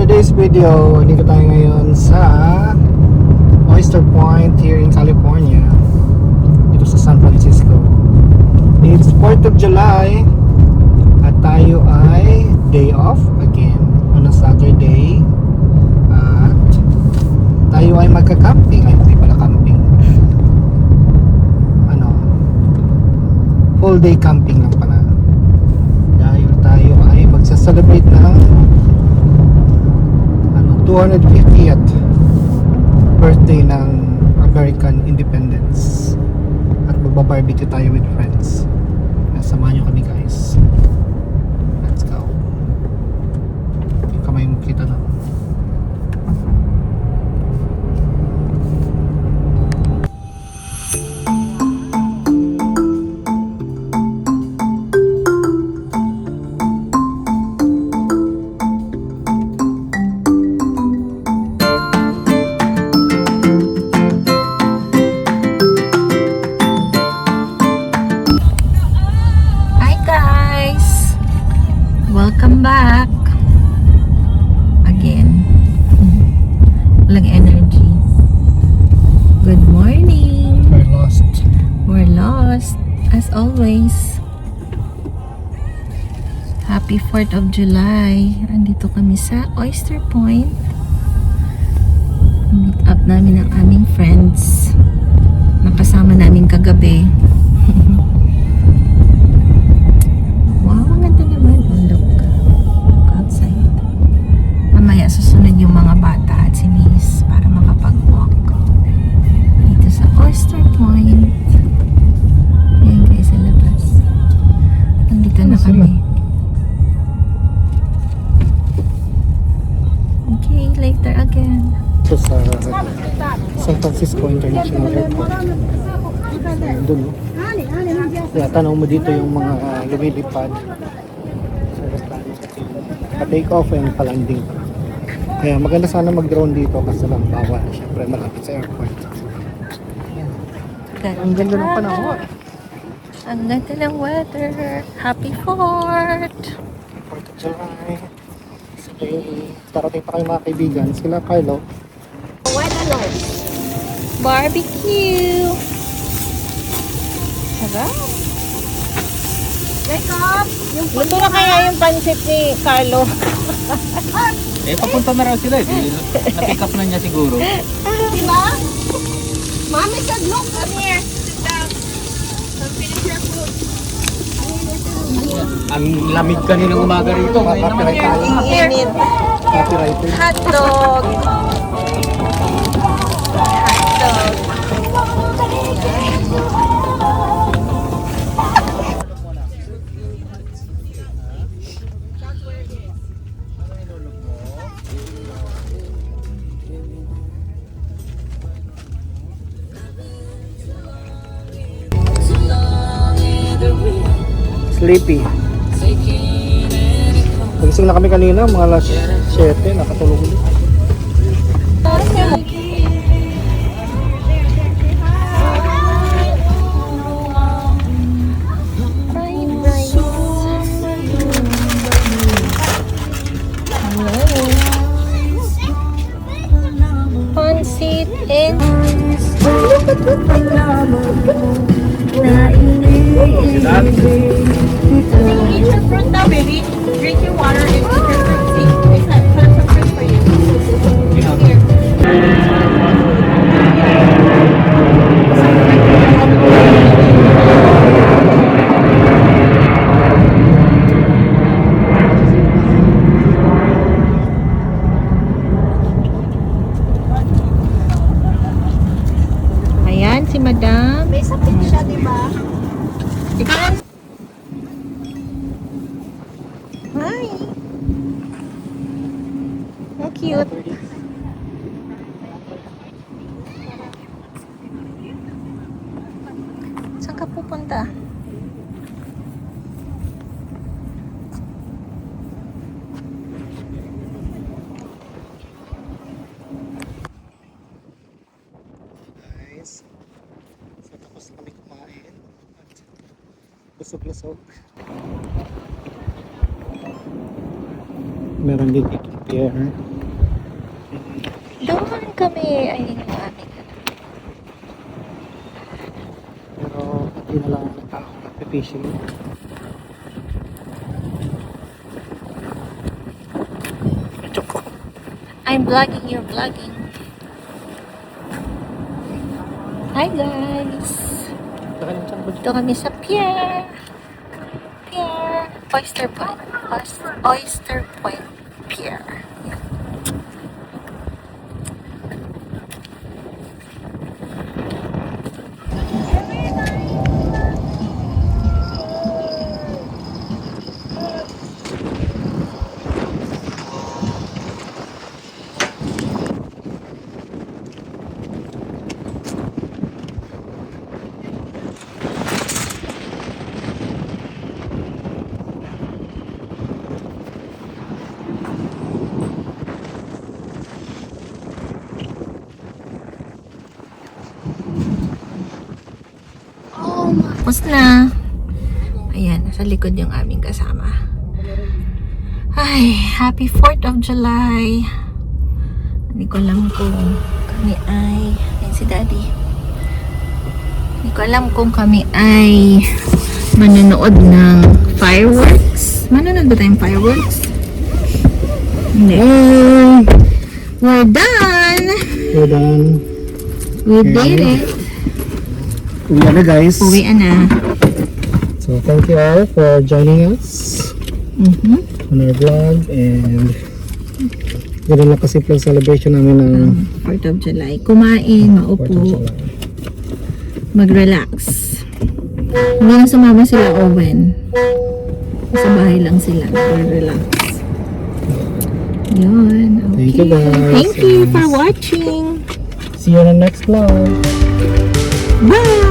today's video, dito tayo ngayon sa Oyster Point here in California, dito sa San Francisco. It's 4th of July at tayo ay day off again on a Saturday at tayo ay magka-camping. Ay, hindi pala camping. Full day camping lang pala dahil tayo ay magsa-celebrate ng 250th birthday ng American Independence at magba-barbecue tayo with friends. Samahan nyo kami guys. Let's go. Yung kamay mo kita na. Welcome back again. Walang energy. Good morning. We're lost as always. Happy 4th of July. Andito kami sa Oyster Point. Meet up namin ang aming friends. Nakasama namin kagabi. Susunod yung mga bata at si Miss para makapag-walk dito sa Oyster Point. Ayan guys, sa labas. Nandito na kami. Okay, later again. Ito sa San Francisco International Airport. Doon, no? Kaya tanaw mo dito yung mga lumilipad sa restaurant. Pa-take off and pa-landing. Kaya maganda sana mag-drone dito kasi lang bawal. Siyempre malapit sa airport. Ang ganda ng panahon. Ang ganda ng weather. Happy 4th! 4th of July. Sige, darating pa kayo mga kaibigan. Sila Carlo. Barbecue! Sarap! Wake up! Luto na kaya yung pancit ni Carlo? Papunta na raw sila. Na-pick up na niya siguro. Diba? Mommy said, look, come here. Sit down. Come finish your food. Ang lamig kaninang umaga rito. Copyright tayo. Init. Copyright. Hotdog. Hotdog. Sleepy. Pagising na kami kanina, mga alas 7, nakatulog ulit. Fried rice. Pancit and Eat your fruit now, baby. Drink your water and eat your fruit. See, put some fruit for you. Here. ayan si Madam. May sakit siya, diba? Ikaw. Hi. How cute. Saan ka pupunta? Guys, so tapos kami kumain at busog-lusog. Meron din dito pier. Doon kami. Ayun yung aming Pero hindi na lang ang tao nagpe-fishing. Choco. I'm vlogging, you're vlogging. Hi guys! Dito kami sa pier. Pier. Oyster Point. Oyster Point Pier. Yan. Tapos na. Ayan, nasa likod yung aming kasama. Ay, happy 4th of July. Hindi ko alam kung kami ay... Ayan si Daddy. Hindi ko alam kung kami ay manonood ng fireworks. Manonood ba tayong fireworks? Hindi. We're done! We're done. We did it. Uwi na guys. Uwian na. So thank you all for joining us on our vlog, and ganoon lang kasi yung celebration namin ng 4th of July. Kumain, 4th maupo, of July. mag-relax. Hindi na sumama sila Owen. Sa bahay lang sila. Mag-relax. Yun. Okay. Thank you guys. Thank you for watching. See you on the next vlog. Bye!